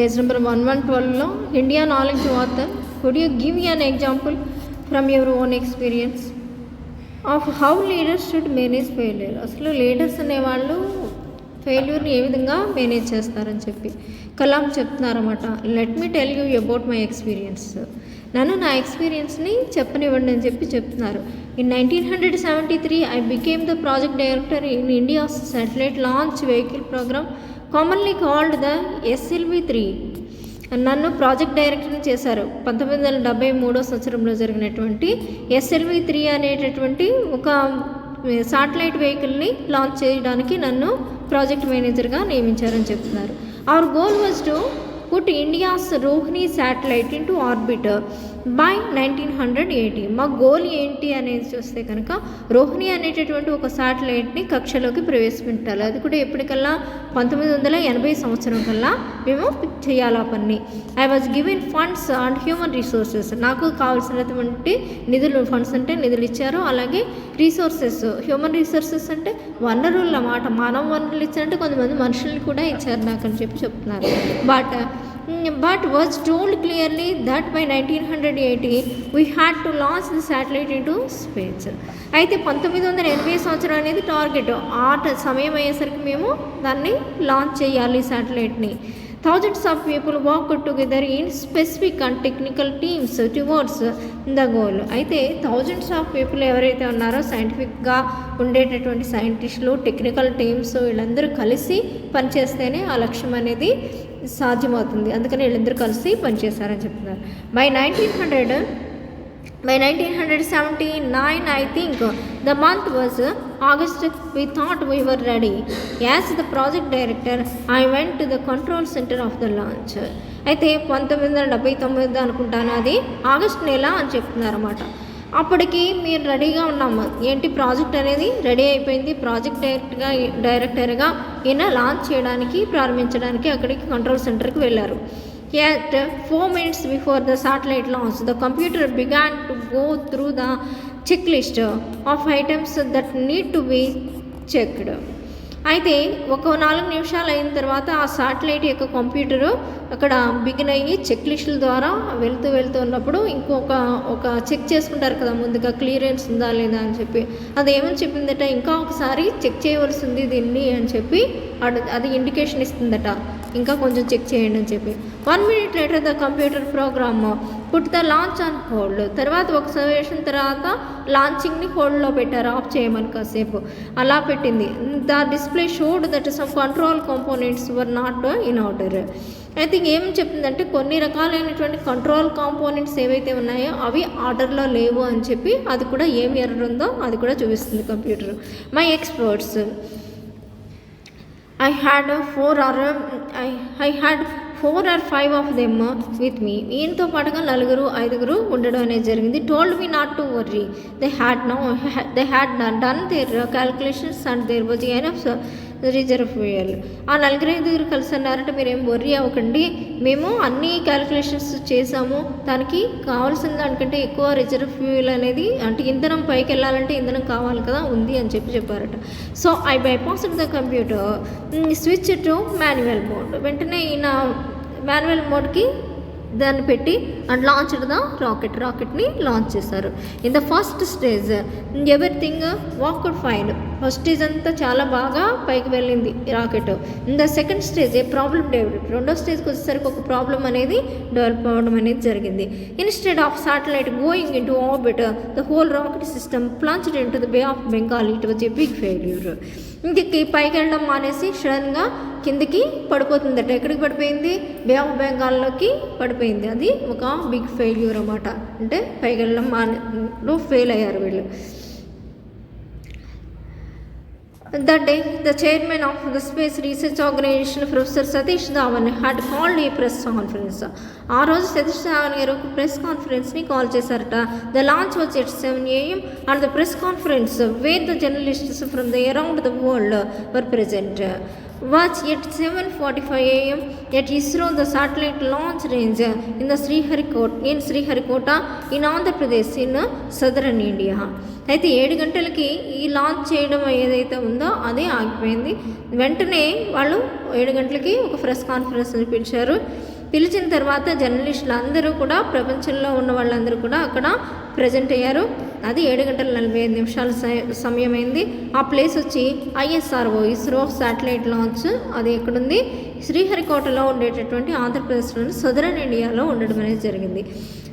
Page number 112 India knowledge author. Could you give me an example from your own experience of how leaders should manage failure? అసలు leaders అనేవాళ్ళు ఫెయిల్యూర్ని ఏ విధంగా manage చేస్తారని చెప్పి కలాం చెప్తున్నారన్నమాట. Let me tell you about my experience. నన్ను నా ఎక్స్పీరియన్స్ని చెప్పనివ్వండి అని చెప్పి చెప్తున్నారు. In 1973 I became the project director in India's satellite launch vehicle program commonly called the SLV-3. నన్ను ప్రాజెక్ట్ డైరెక్టర్ని చేశారు 1973 సంవత్సరంలో జరిగినటువంటి SLV-3 అనేటటువంటి ఒక శాటిలైట్ వెహికల్ని లాంచ్ చేయడానికి నన్ను ప్రాజెక్ట్ మేనేజర్గా నియమించారని చెప్తున్నారు. Hour goal was to put India's Rohini satellite into orbit by 1980. మా గోల్ ఏంటి అనేది చూస్తే కనుక రోహిణి అనేటటువంటి ఒక శాటిలైట్ని కక్షలోకి ప్రవేశపెట్టాలి. అది కూడా ఎప్పటికల్లా 1980 సంవత్సరం కల్లా మేము చేయాలి ఆ పని. I was given funds and human resources. నాకు కావాల్సినటువంటి నిధులు, ఫండ్స్ అంటే నిధులు ఇచ్చారు, అలాగే రిసోర్సెస్, హ్యూమన్ రిసోర్సెస్ అంటే వనరులు అన్నమాట. మానవ వనరులు ఇచ్చారంటే కొంతమంది మనుషుల్ని కూడా ఇచ్చారు నాకు అని చెప్పి చెప్తున్నారు. But was told clearly that by 1980 we had to launch the satellite into space. అయితే 1980 సంవత్సరం అనేది టార్గెట్. ఆ సమయం అయ్యేసరికి మేము దాన్ని లాంచ్ చేయాలి శాటిలైట్ని. Thousands of people worked together in specific and technical teams towards the goal. అయితే థౌజండ్స్ ఆఫ్ పీపుల్ ఎవరైతే ఉన్నారో సైంటిఫిక్గా ఉండేటటువంటి సైంటిస్టులు, టెక్నికల్ టీమ్స్ వీళ్ళందరూ కలిసి పనిచేస్తేనే ఆ లక్ష్యం అనేది సాధ్యమవుతుంది. అందుకని వీళ్ళందరూ కలిసి పనిచేశారని చెప్తున్నారు. By 1979 I think the month was August. We thought we were ready. As the project director I went to the control center of the launch. అయితే 1979 అనుకుంటాను, అది ఆగస్ట్ నెల అని చెప్తున్నారన్నమాట. అప్పటికి మీరు రెడీగా ఉన్నాము. ఏంటి, ప్రాజెక్ట్ అనేది రెడీ అయిపోయింది. ప్రాజెక్ట్ డైరెక్టర్గా ఈయన లాంచ్ చేయడానికి, ప్రారంభించడానికి అక్కడికి కంట్రోల్ సెంటర్కి వెళ్ళారు. Yet 4 minutes before the satellite launch, the computer began to go through the checklist of items that need to be checked. అయితే ఒక 4 నిమిషాలు అయిన తర్వాత ఆ శాటిలైట్ యొక్క కంప్యూటరు అక్కడ బిగిన్ అయ్యి చెక్ లిస్టుల ద్వారా వెళ్తూ ఉన్నప్పుడు ఒక చెక్ చేసుకుంటారు కదా ముందుగా, క్లియరెన్స్ ఉందా లేదా అని చెప్పి. అది ఏమని చెప్పిందట, ఇంకా ఒకసారి చెక్ చేయవలసి ఉంది దీన్ని అని చెప్పి అది ఇండికేషన్ ఇస్తుందట, ఇంకా కొంచెం చెక్ చేయండి అని చెప్పి. 1 minute later the computer program put the launch on hold. తర్వాత ఒక సర్వేషన్ తర్వాత లాంచింగ్ని హోల్డ్లో పెట్టారు, ఆఫ్ చేయమని కాసేపు అలా పెట్టింది. The display showed that some control components were not in order. అయితే ఏం చెప్తుందంటే కొన్ని రకాలైనటువంటి కంట్రోల్ కాంపోనెంట్స్ ఏవైతే ఉన్నాయో అవి ఆర్డర్లో లేవు అని చెప్పి అది కూడా ఏమి ఎర్రర్ ఉందో అది కూడా చూపిస్తుంది computer. My experts I had 4 or 5 of them with me. ఈయనతో పాటుగా 4-5 ఉండడం అనేది జరిగింది. told me not to worry. They had done their calculations and there was enough reserve fuel. ఆ 4-5 కలిసి అన్నారంటే మీరేం వర్రీ అవ్వకండి, మేము అన్ని క్యాలిక్యులేషన్స్ చేసాము, దానికి కావాల్సిన దానికంటే ఎక్కువ రిజర్వ్ ఫ్యూయల్ అనేది, అంటే ఇంధనం పైకి వెళ్ళాలంటే ఇంధనం కావాలి కదా, ఉంది అని చెప్పారట. So I bypassed the computer, switch to manual mode. వెంటనే ఈయన మాన్యువల్ మోడ్కి దాన్ని పెట్టి అండ్ లాంచ్డ్ ద రాకెట్ని లాంచ్ చేశారు. In the first stage everything worked fine. First stage అంతా చాలా బాగా పైకి వెళ్ళింది rocket. In the second stage a problem develop. రెండో స్టేజ్కి వచ్చేసరికి ఒక ప్రాబ్లం అనేది డెవలప్ అవ్వడం అనేది జరిగింది. Instead of satellite going into orbit the whole rocket system plunged into the Bay of Bengal. It was a big failure. ఇంటికి పైకి వెళ్ళడం మానేసి సడన్గా కిందికి పడిపోతుందట. ఎక్కడికి పడిపోయింది, బే ఆఫ్ బెంగాల్లోకి పడిపోయింది. అది ఒక బిగ్ ఫెయిల్యూర్ అన్నమాట. అంటే పైకి వెళ్ళడం ఫెయిల్ అయ్యారు వీళ్ళు. That day, the chairman of the Space Research Organization, Professor Satish Dhawan, had called a press conference. ఆ రోజు సతీష్ ధావన్ గారు ఒక ప్రెస్ కాన్ఫరెన్స్ని కాల్ చేశారట. The launch was at 7 AM and the press conference where the journalists from around the world were present. Was at 7:45 AM at ISRO, the satellite launch range in Sriharikota in Andhra Pradesh in southern India. అయితే 7 గంటలకి ఈ launch చేయడం ఏదైతే ఉందో అదే ఆగిపోయింది. వెంటనే వాళ్ళు 7 గంటలకి ఒక ప్రెస్ కాన్ఫరెన్స్ పిలిచారు. పిలిచిన తర్వాత జర్నలిస్టులు అందరూ కూడా, ప్రపంచంలో ఉన్న వాళ్ళందరూ కూడా అక్కడ ప్రజెంట్ అయ్యారు. అది 7:45 సమయమైంది. ఆ ప్లేస్ వచ్చి ISRO, ఇస్రో శాటిలైట్ లాంచ్. అది ఎక్కడుంది? శ్రీహరికోటలో ఉండేటటువంటి ఆంధ్రప్రదేశ్లోని సదరన్ ఇండియాలో ఉండడం అనేది జరిగింది.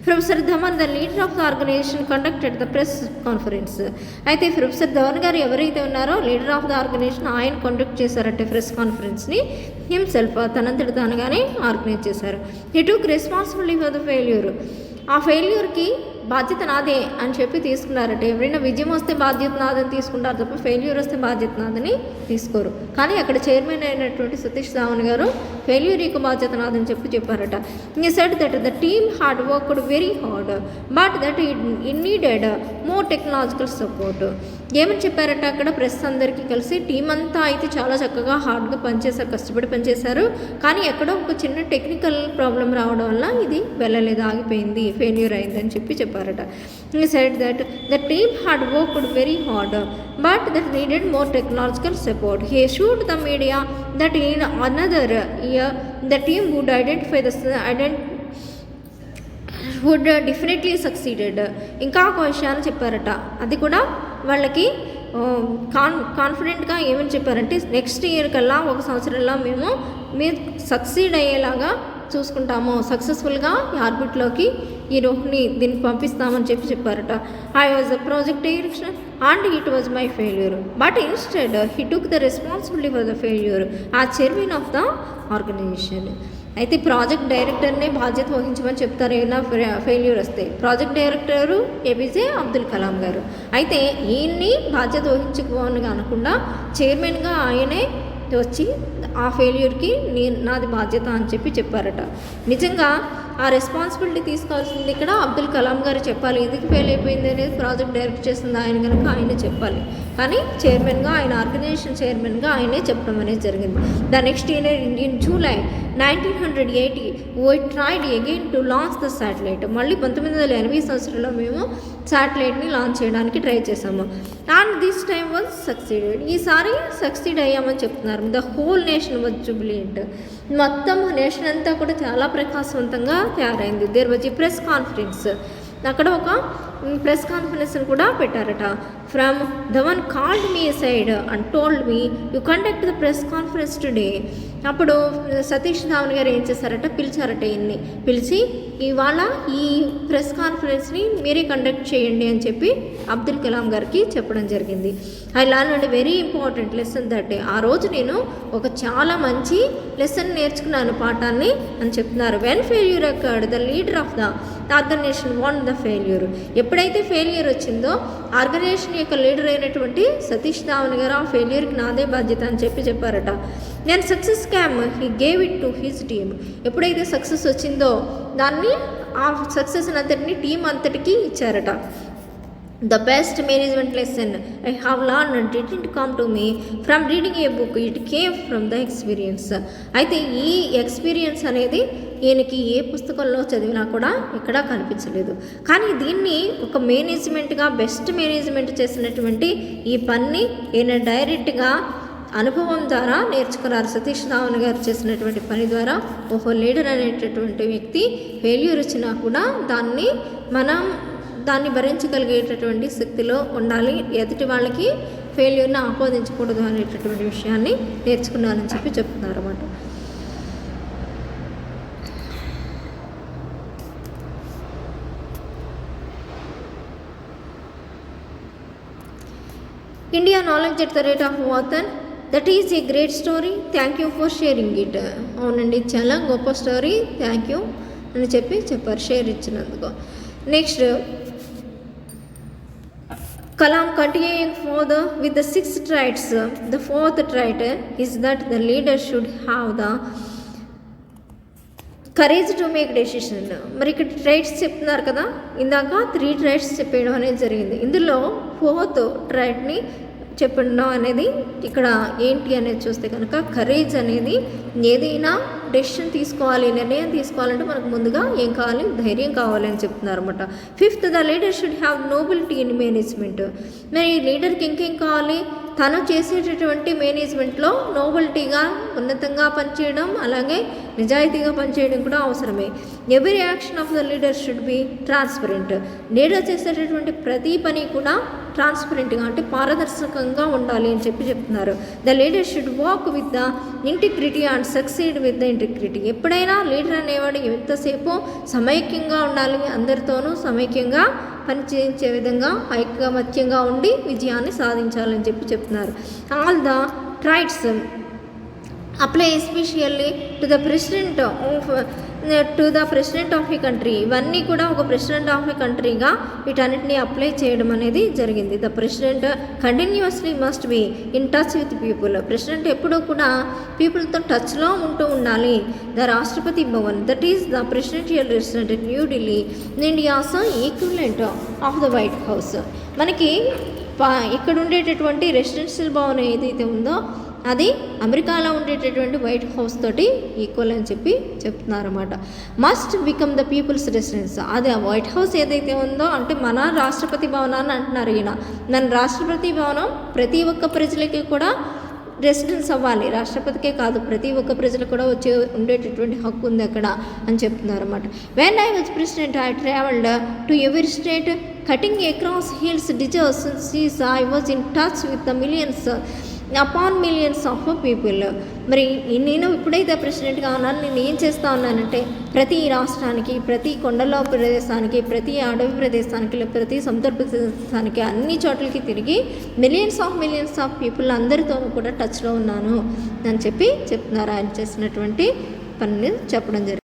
Professor Dhawan, the leader of the organization, conducted the press conference. అయితే ప్రొఫెసర్ ధవన్ గారు ఎవరైతే ఉన్నారో లీడర్ ఆఫ్ ద ఆర్గనైజేషన్, ఆయన కండక్ట్ చేశారంటే ప్రెస్ కాన్ఫరెన్స్ని హిమ్సెల్ఫ్, తనంతటి తానుగానే ఆర్గనైజ్ చేశారు. He took responsibility for the failure. ఆ ఫెయిల్యూర్కి బాధ్యత నాదే అని చెప్పి తీసుకున్నారట. ఎవరైనా విజయం వస్తే బాధ్యత నాదని తీసుకుంటారు తప్ప ఫెయిల్యూర్ వస్తే బాధ్యత నాదని తీసుకోరు. కానీ అక్కడ చైర్మన్ అయినటువంటి సతీష్ ధావన్ గారు ఫెయిల్యూర్ యొక్క బాధ్యత నాదని చెప్పారట. ఈ said that the team hard worked very hard but that it needed more technological support. ఏమని చెప్పారట అక్కడ ప్రెస్ అందరికీ కలిసి, టీం అంతా అయితే చాలా చక్కగా హార్డ్గా పనిచేశారు, కష్టపడి పనిచేశారు. కానీ ఎక్కడో ఒక చిన్న టెక్నికల్ ప్రాబ్లం రావడం వల్ల ఇది వెళ్ళలేదు, ఆగిపోయింది, ఫెయిల్యూర్ అయిందని చెప్పారట. He said that the team had worked very hard but that needed more technological support. He assured the media that in another year the team would definitely succeeded. ఇంకా ఒక విషయాన్ని చెప్పారట. అది కూడా వాళ్ళకి కాన్ఫిడెంట్గా ఏమని చెప్పారంటే, నెక్స్ట్ ఇయర్ కల్లా, ఒక సంవత్సరంలో మీరు సక్సీడ్ అయ్యేలాగా చూసుకుంటాము, సక్సెస్ఫుల్గా ఈ ఆర్బిట్లోకి ఈ రోహిని దీన్ని పంపిస్తామని చెప్పారట. I was the project direction and it was my failure but instead he took the responsibility for the failure as chairman of the organization. అయితే ప్రాజెక్ట్ డైరెక్టర్నే బాధ్యత వహించమని చెప్తారు ఏదైనా ఫెయిల్యూర్ వస్తే. Project director APJ Abdul Kalam గారు. అయితే ఈయన్ని బాధ్యత వహించుకోని అనకుండా చైర్మన్గా ఆయనే వచ్చి ఆ ఫెయిల్యూర్కి నాది బాధ్యత అని చెప్పారట. నిజంగా ఆ రెస్పాన్సిబిలిటీ తీసుకోవాల్సింది ఇక్కడ అబ్దుల్ కలాం గారు చెప్పాలి. ఎందుకు ఫెయిల్ అయిపోయింది అనేది ప్రాజెక్ట్ డైరెక్ట్ చేస్తుంది ఆయన కనుక ఆయనే చెప్పాలి. కానీ చైర్మన్గా, ఆయన ఆర్గనైజేషన్ చైర్మన్గా ఆయనే చెప్పడం అనేది జరిగింది. The next year in July 1980 we tried again to launch the satellite. మళ్ళీ 1980 సంవత్సరంలో మేము శాటిలైట్ని లాంచ్ చేయడానికి ట్రై చేసాము. And this time was succeeded. ఈసారి సక్సీడ్ అయ్యామని చెప్తున్నారు. The whole nation was jubilant. మొత్తం నేషన్ అంతా కూడా చాలా ప్రకాశవంతంగా తయారైంది. There was a press conference. అక్కడ ఒక ప్రెస్ కాన్ఫరెన్స్ని కూడా పెట్టారట. From Dhawan called me side and told me you conduct the press conference today. అప్పుడు సతీష్ ధావన్ గారు ఏం చేశారట, పిలిచారట. ఇన్ని పిలిచి ఇవాళ ఈ ప్రెస్ కాన్ఫరెన్స్ని మీరే కండక్ట్ చేయండి అని చెప్పి అబ్దుల్ కలాం గారికి చెప్పడం జరిగింది. I learned very important lesson that day. ఆ రోజు నేను ఒక చాలా మంచి లెసన్ నేర్చుకున్నాను, పాఠాన్ని అని చెప్తున్నారు. When failure occurred the leader of the organization want the failure. ఎప్పుడైతే ఫెయిల్యూర్ వచ్చిందో ఆర్గనైజేషన్ యొక్క లీడర్ అయినటువంటి సతీష్ ధావన్ గారు ఆ ఫెయిల్యూర్కి నాదే బాధ్యత అని చెప్పారట. నేను success came he gave it to his team. ఎప్పుడైతే సక్సెస్ వచ్చిందో దాన్ని, ఆ సక్సెస్ అంతటిని టీం అంతటికి ఇచ్చారట. The best management lesson I have learned didn't come to me from reading a book, it came from the experience. అయితే ఈ experience అనేది ఈయనకి ఏ పుస్తకంలో చదివినా కూడా ఎక్కడా కనిపించలేదు. కానీ దీన్ని ఒక మేనేజ్మెంట్గా, బెస్ట్ మేనేజ్మెంట్ చేసినటువంటి ఈ పని ఈయన డైరెక్ట్గా అనుభవం ద్వారా నేర్చుకున్నారు. సతీష్ ధావన్ గారు చేసినటువంటి పని ద్వారా ఓహో, లీడర్ అనేటటువంటి వ్యక్తి ఫెయిల్యూర్ వచ్చినా కూడా దాన్ని భరించగలిగేటటువంటి శక్తిలో ఉండాలి, ఎదుటి వాళ్ళకి ఫెయిల్యూర్ని ఆపాదించకూడదు అనేటటువంటి విషయాన్ని నేర్చుకున్నారని చెప్తున్నారు అన్నమాట. India knowledge at the rate of వాతన్, that is a great story, thank you for sharing it. అవునండి, చాలా గొప్ప స్టోరీ, థ్యాంక్ యూ అని చెప్పారు షేర్ ఇచ్చినందుకు. Next, Kalam continuing further with the 6 traits. The 4th trait is that the leader should have the courage to make decision. మరి ఇక్కడ ట్రైట్స్ చెప్తున్నారు కదా, ఇందాక 3 ట్రైట్స్ చెప్పడం అనేది జరిగింది. ఇందులో 4th ట్రైట్ని చెప్పడం అనేది ఇక్కడ ఏంటి అనేది చూస్తే కనుక, కరేజ్ అనేది ఏదైనా డెసిషన్ తీసుకోవాలి, నిర్ణయం తీసుకోవాలంటే మనకు ముందుగా ఏం కావాలి, ధైర్యం కావాలి అని చెప్తున్నారు అనమాట. 5th, the leader should have nobility in management. మరి లీడర్కి ఇంకేం కావాలి, తను చేసేటటువంటి మేనేజ్మెంట్లో నోబిలిటీగా, ఉన్నతంగా పనిచేయడం, అలాగే నిజాయితీగా పనిచేయడం కూడా అవసరమే. Every action of the leader should be transparent. Leader చేసేటటువంటి ప్రతి పని కూడా ట్రాన్స్పరెంట్గా అంటే పారదర్శకంగా ఉండాలి అని చెప్తున్నారు. The leader should walk with the integrity and succeed with the integrity. ఎప్పుడైనా లీడర్ అనేవాడు ఎంతసేపు సమైక్యంగా ఉండాలి, అందరితోనూ సమైక్యంగా పనిచేయించే విధంగా ఐకమత్యంగా ఉండి విజయాన్ని సాధించాలని చెప్తున్నారు. All the traits apply especially to the president of a country. ఇవన్నీ కూడా ఒక ప్రెసిడెంట్ ఆఫ్ ఏ కంట్రీగా వీటన్నిటిని అప్లై చేయడం అనేది జరిగింది. The president continuously must be in touch with people. President ఎప్పుడూ కూడా పీపుల్తో టచ్లో ఉంటూ ఉండాలి. The Rashtrapati Bhavan, that is the presidential resident New Delhi, India's equivalent of the white house. మనకి ఇక్కడ ఉండేటటువంటి రెసిడెన్షియల్ భవన్ ఏదైతే ఉందో అది అమెరికాలో ఉండేటటువంటి వైట్ హౌస్ తోటి ఈక్వల్ అని చెప్తున్నారన్నమాట. Must become the people's residence. అది ఆ వైట్ హౌస్ ఏదైతే ఉందో అంటే మన రాష్ట్రపతి భవనాన్ని అంటున్నారు ఈయన. మన రాష్ట్రపతి భవనం ప్రతి ఒక్క ప్రజలకి కూడా రెసిడెన్స్ అవ్వాలి, రాష్ట్రపతికే కాదు ప్రతి ఒక్క ప్రజలకు కూడా ఉండేటటువంటి హక్కు ఉంది అక్కడ అని చెప్తున్నారు అన్నమాట. When I was president I travelled to every state cutting across hills, deserts, seas. I was in touch with the millions upon millions of people. మరి నేను ఎప్పుడైతే ప్రెసిడెంట్గా ఉన్నాను, నేను ఏం చేస్తూ ఉన్నానంటే ప్రతి రాష్ట్రానికి, ప్రతి కొండల ప్రదేశానికి, ప్రతి అడవి ప్రదేశానికి, ప్రతి సముద్ర ప్రదేశానికి, అన్ని చోట్లకి తిరిగి మిలియన్స్ ఆఫ్ పీపుల్ అందరితోనూ కూడా టచ్లో ఉన్నాను అని చెప్తున్నారు. ఆయన చేసినటువంటి పనిని చెప్పడం జరిగింది.